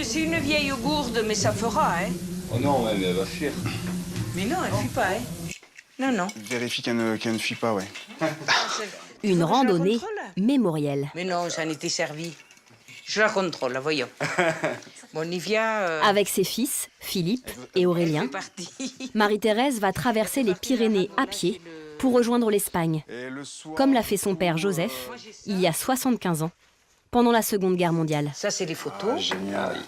c'est une vieille gourde, mais ça fera, hein. Oh non, mais elle va fuir. Mais non, elle ne fuit pas, hein. Non, non. Vérifie qu'elle ne fuit pas, ouais. Une randonnée mémorielle. Mais non, ça en était servi. Je la contrôle, là, voyons. Bon, on y vient... Avec ses fils, Philippe et Aurélien, C'est parti. Marie-Thérèse va traverser les Pyrénées à pied pour rejoindre l'Espagne, Et le soir, comme l'a fait son père Joseph il y a 75 ans, pendant la Seconde Guerre mondiale. Ça, c'est les photos. génial.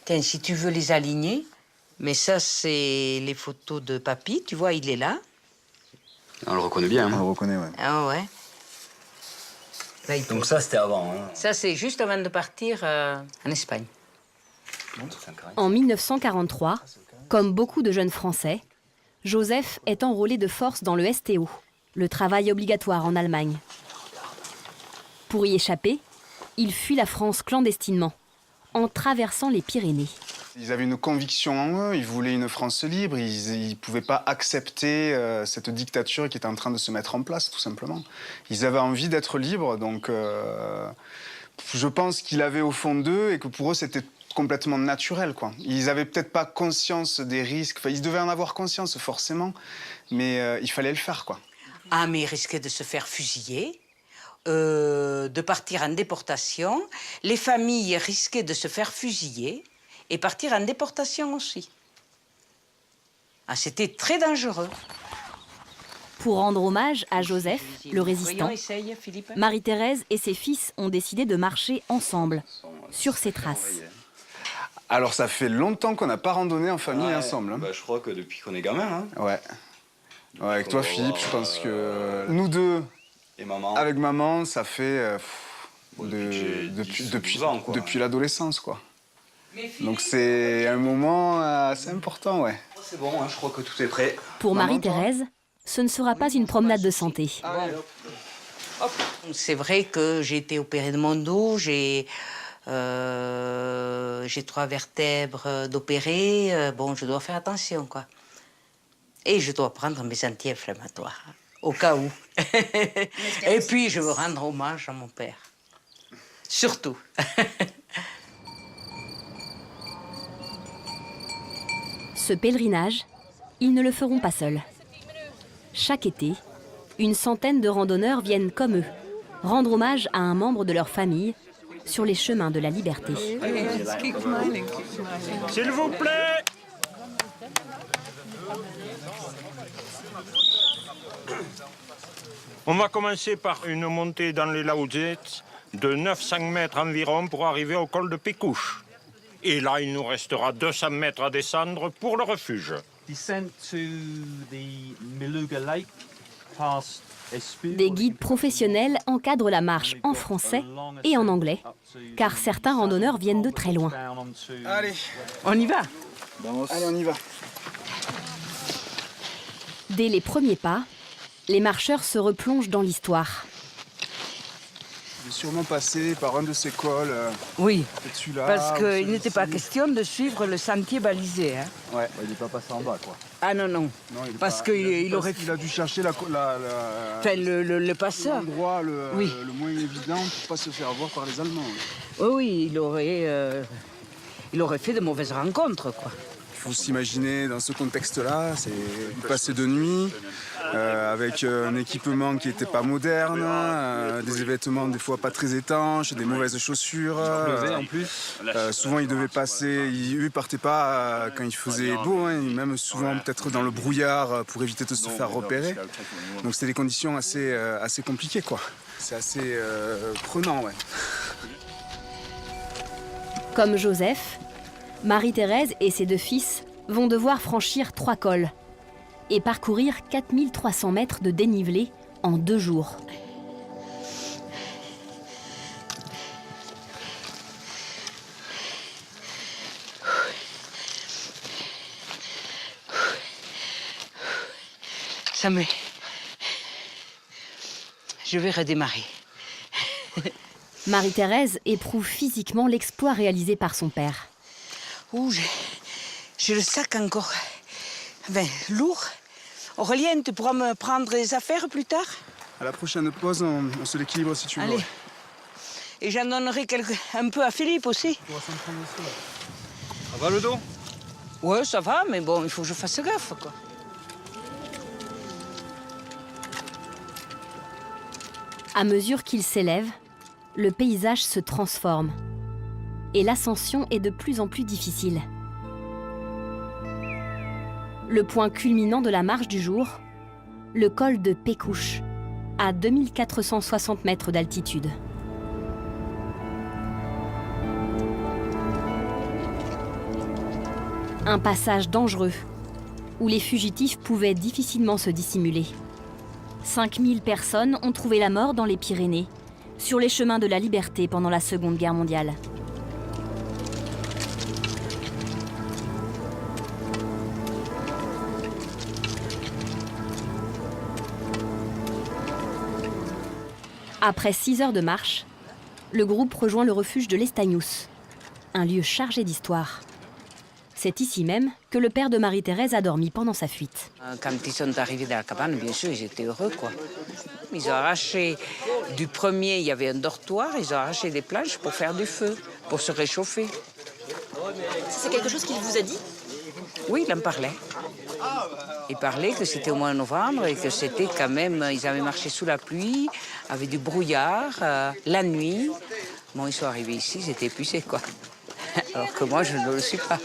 Tiens, si tu veux les aligner. Mais ça, c'est les photos de papy. Tu vois, il est là. On le reconnaît bien. On le Hein. reconnaît, ouais. Ah ouais. Là, il Donc pose. ça, c'était avant. Hein. Ça, c'est juste avant de partir en Espagne. En 1943, comme beaucoup de jeunes Français, Joseph est enrôlé de force dans le STO, le travail obligatoire en Allemagne. Pour y échapper, il fuit la France clandestinement, en traversant les Pyrénées. Ils avaient une conviction en eux, ils voulaient une France libre, ils ne pouvaient pas accepter cette dictature qui était en train de se mettre en place, tout simplement. Ils avaient envie d'être libres, donc je pense qu'ils l'avaient au fond d'eux et que pour eux, c'était complètement naturel, quoi. Ils n'avaient peut-être pas conscience des risques, enfin, ils devaient en avoir conscience forcément, mais il fallait le faire, quoi. Ah, mais il risquait de se faire fusiller, de partir en déportation. Les familles risquaient de se faire fusiller et partir en déportation aussi. Ah, c'était très dangereux. Pour rendre hommage à Joseph, le Voyons, résistant, essaye, Philippe. Marie-Thérèse et ses fils ont décidé de marcher ensemble, sur ses traces. Alors ça fait longtemps qu'on n'a pas randonné en famille Ouais, ensemble. Hein. Bah, je crois que depuis qu'on est gamin. Hein. Ouais. Ouais, avec toi, Philippe, je pense que nous deux, Et maman. avec maman, ça fait depuis 12 ans, quoi. depuis l'adolescence, quoi. Donc c'est un moment assez important, ouais. C'est bon, hein, je crois que tout est prêt. Pour Maman, Marie-Thérèse, ce ne sera pas une promenade de santé. Hop. C'est vrai que j'ai été opérée de mon dos, j'ai 3 vertèbres d'opérer. Bon, je dois faire attention, quoi. Et je dois prendre mes anti-inflammatoires, au cas où. Et puis, je veux rendre hommage à mon père. Surtout. Ce pèlerinage, ils ne le feront pas seuls. Chaque été, une centaine de randonneurs viennent comme eux, rendre hommage à un membre de leur famille sur les chemins de la liberté. S'il vous plaît. On va commencer par une montée dans les Lausitz de 900 mètres environ pour arriver au col de Pécouche. Et là, il nous restera 200 mètres à descendre pour le refuge. Des guides professionnels encadrent la marche en français et en anglais, car certains randonneurs viennent de très loin. Allez, On y va. allez, on y va. Dès les premiers pas, les marcheurs se replongent dans l'histoire. Je vais sûrement passer par un de ces cols, Oui, peut-être celui-là. parce ou qu'il celui-ci. n'était pas question de suivre le sentier balisé. Hein. Ouais. Il n'est pas passé en bas, quoi. Ah non, non. Non, il est Parce pas- qu'il aurait Il a dû chercher Enfin, le passeur. l'endroit Oui. le moins évident pour pas se faire voir par les Allemands. Oui, oui, il aurait fait de mauvaises rencontres, quoi. Il faut s'imaginer dans ce contexte-là, c'est passer de nuit, avec un équipement qui n'était pas moderne, des vêtements des fois pas très étanches, des mauvaises chaussures. en plus. Souvent ils devaient passer, eux partaient pas quand il faisait beau, hein, même souvent peut-être dans le brouillard pour éviter de se faire repérer. Donc c'était des conditions assez compliquées, quoi. C'est assez prenant, ouais. Comme Joseph, Marie-Thérèse et ses 2 fils vont devoir franchir 3 cols et parcourir 4300 mètres de dénivelé en 2 jours. Ça me... Je vais redémarrer. Marie-Thérèse éprouve physiquement l'exploit réalisé par son père. Ouh, j'ai le sac encore lourd. Aurélien, tu pourras me prendre les affaires plus tard? À la prochaine pause, on se l'équilibre si tu veux. Allez. Et j'en donnerai un peu à Philippe aussi. Ça va le dos? Ouais, ça va, mais bon, il faut que je fasse gaffe, quoi. À mesure qu'il s'élève, le paysage se transforme. Et l'ascension est de plus en plus difficile. Le point culminant de la marche du jour, le col de Pécouche, à 2460 mètres d'altitude. Un passage dangereux, où les fugitifs pouvaient difficilement se dissimuler. 5000 personnes ont trouvé la mort dans les Pyrénées, sur les chemins de la liberté pendant la Seconde Guerre mondiale. Après 6 heures de marche, le groupe rejoint le refuge de l'Estagnous, un lieu chargé d'histoire. C'est ici même que le père de Marie-Thérèse a dormi pendant sa fuite. Quand ils sont arrivés dans la cabane, bien sûr, ils étaient heureux, quoi. Ils ont arraché, du premier, il y avait un dortoir, ils ont arraché des planches pour faire du feu, pour se réchauffer. C'est quelque chose qu'il vous a dit? Oui, il en parlait. Il parlait que c'était au mois de novembre et que c'était quand même... Ils avaient marché sous la pluie, avec du brouillard, la nuit. Bon, ils sont arrivés ici, ils étaient épuisés, quoi. Alors que moi, je ne le suis pas.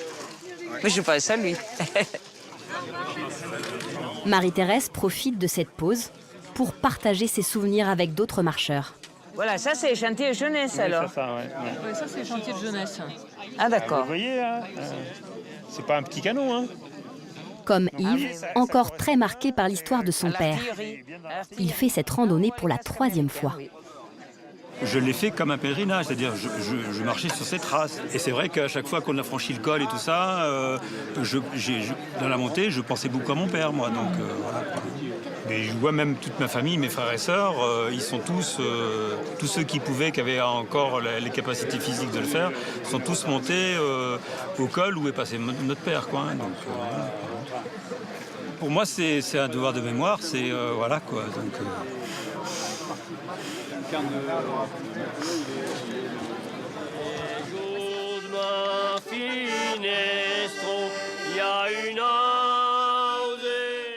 Mais je pense à lui. Marie-Thérèse profite de cette pause pour partager ses souvenirs avec d'autres marcheurs. Voilà, ça c'est chantier de jeunesse alors. Oui, ça c'est chantier de jeunesse. Ah d'accord. Vous voyez, hein, c'est pas un petit canon, hein. Comme Yves, encore très marqué par l'histoire de son père. Il fait cette randonnée pour la 3e fois. Je l'ai fait comme un pèlerinage, c'est-à-dire je marchais sur ces traces. Et c'est vrai qu'à chaque fois qu'on a franchi le col et tout ça, dans la montée, je pensais beaucoup à mon père, moi. Donc voilà. Mais je vois même toute ma famille, mes frères et sœurs, ils sont tous ceux qui pouvaient, qui avaient encore les capacités physiques de le faire, sont tous montés au col où est passé notre père, quoi. Donc, voilà. Pour moi, c'est un devoir de mémoire, c'est voilà quoi. Donc,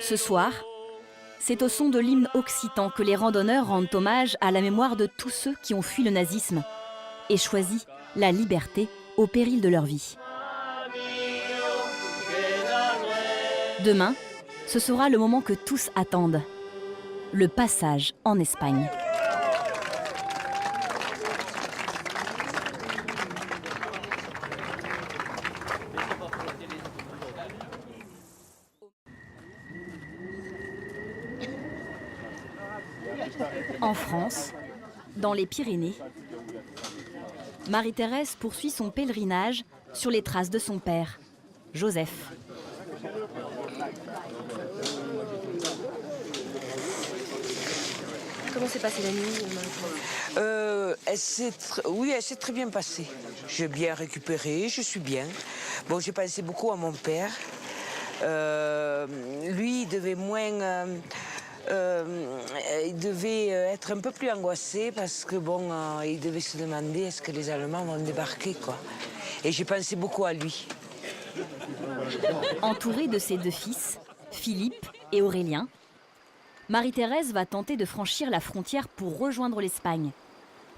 Ce soir, c'est au son de l'hymne occitan que les randonneurs rendent hommage à la mémoire de tous ceux qui ont fui le nazisme et choisi la liberté au péril de leur vie. Demain, ce sera le moment que tous attendent, le passage en Espagne. En France, dans les Pyrénées, Marie-Thérèse poursuit son pèlerinage sur les traces de son père, Joseph. Comment s'est passée la nuit, Marie-Thérèse? Oui, elle s'est très bien passée. J'ai bien récupéré, je suis bien. Bon, j'ai pensé beaucoup à mon père. Lui, il devait moins... il devait être un peu plus angoissé parce que bon, il devait se demander est-ce que les Allemands vont débarquer, quoi. Et j'ai pensé beaucoup à lui. Entourée de ses 2 fils, Philippe et Aurélien, Marie-Thérèse va tenter de franchir la frontière pour rejoindre l'Espagne,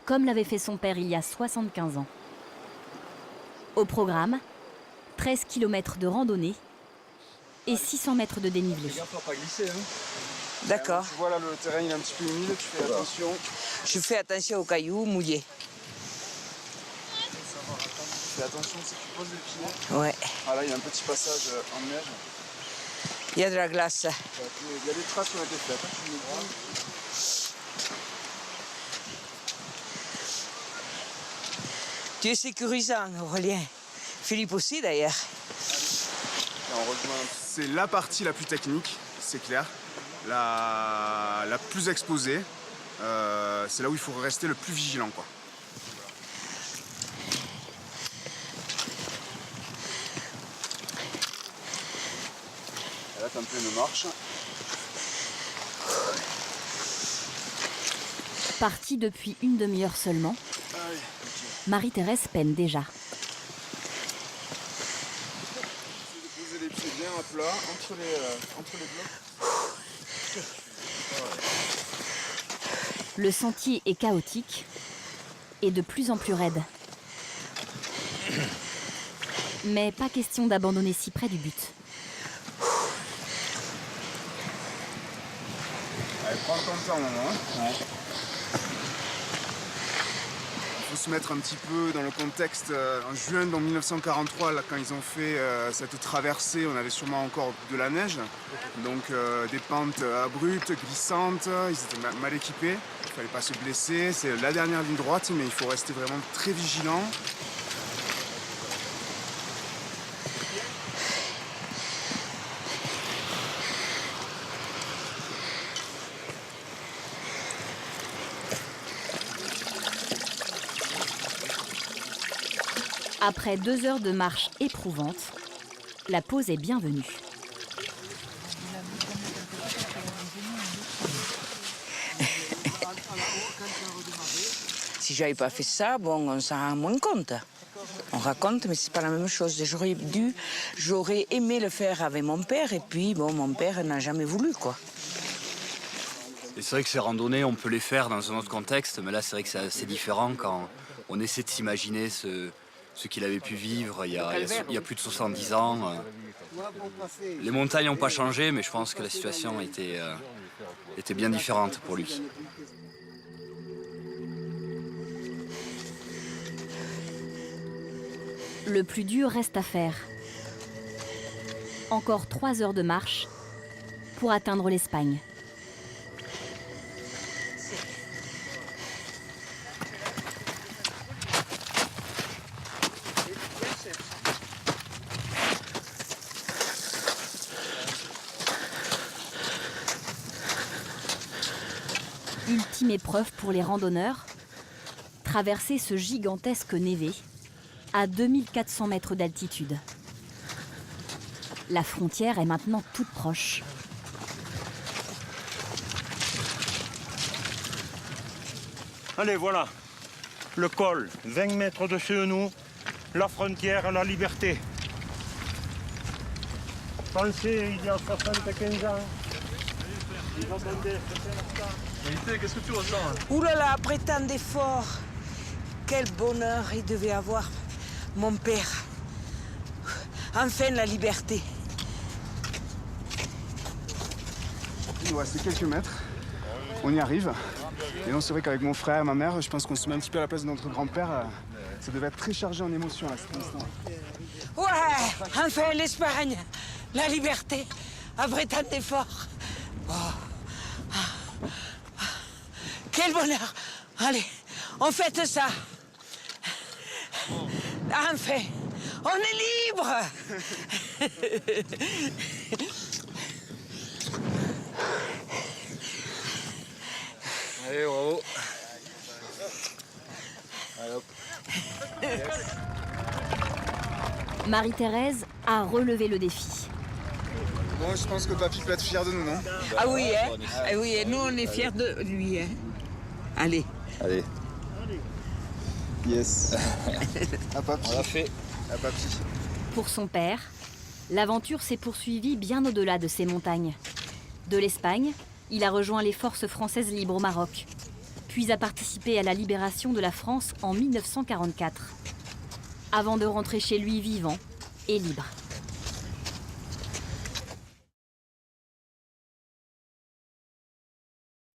comme l'avait fait son père il y a 75 ans. Au programme, 13 km de randonnée et 600 mètres de dénivelé. Faut pas glisser, hein. D'accord. Tu vois là, le terrain il est un petit peu humide, tu fais attention. Je fais attention aux cailloux mouillés. Fais attention si tu poses les pieds. Ouais. Ah là, il y a un petit passage en neige. Il y a de la glace. Il y a des traces qui ont été faites. Hein, tu me vois. Tu es sécurisant, Aurélien. Philippe aussi, d'ailleurs. Et on rejoint. C'est la partie la plus technique, c'est clair. La plus exposée. C'est là où il faut rester le plus vigilant, quoi. Et là, t'as un peu une marche. Partie depuis une demi-heure seulement, Marie-Thérèse peine déjà. Poser les pieds bien à plat entre les blocs. Le sentier est chaotique et de plus en plus raide. Mais pas question d'abandonner si près du but. Allez, prends ton temps, maman. Ouais. Il faut se mettre un petit peu dans le contexte. En juin 1943, là, quand ils ont fait cette traversée, on avait sûrement encore de la neige. Donc des pentes abruptes, glissantes, ils étaient mal équipés. Il ne fallait pas se blesser. C'est la dernière ligne droite, mais il faut rester vraiment très vigilant. Après 2 heures de marche éprouvante, la pause est bienvenue. Si j'avais pas fait ça, bon, on s'en rend moins compte. On raconte, mais c'est pas la même chose. J'aurais aimé le faire avec mon père, et puis bon, mon père n'a jamais voulu, quoi. Et c'est vrai que ces randonnées, on peut les faire dans un autre contexte, mais là, c'est vrai que c'est assez différent quand on essaie de s'imaginer ce qu'il avait pu vivre il y a plus de 70 ans. Les montagnes n'ont pas changé, mais je pense que la situation était bien différente pour lui. Le plus dur reste à faire. Encore 3 heures de marche pour atteindre l'Espagne. Ultime épreuve pour les randonneurs, traverser ce gigantesque névé à 2400 mètres d'altitude. La frontière est maintenant toute proche. Allez, voilà, le col, 20 mètres dessus de nous, la frontière, la liberté. Pensez, il y a 75 ans. Qu'est-ce que tu ressens? Ouh là là, après tant d'efforts, quel bonheur il devait avoir, mon père. Enfin, la liberté. Il nous reste quelques mètres. On y arrive. Et non, c'est vrai qu'avec mon frère et ma mère, je pense qu'on se met un petit peu à la place de notre grand-père. Ça devait être très chargé en émotions à cet instant. Ouais, enfin l'Espagne, la liberté, après tant d'efforts. Oh. Quel bonheur. Allez, on fête ça. Enfin, on est libre. Allez, bravo. Marie-Thérèse a relevé le défi. Bon, je pense que papy peut être fier de nous, non? Ah oui, hein? Ah oui, et nous on est fiers de lui. Hein? Allez. Allez. Yes. À papy. On l'a fait. À papy. Pour son père, l'aventure s'est poursuivie bien au-delà de ces montagnes. De l'Espagne, il a rejoint les forces françaises libres au Maroc, puis a participé à la libération de la France en 1944, avant de rentrer chez lui vivant et libre.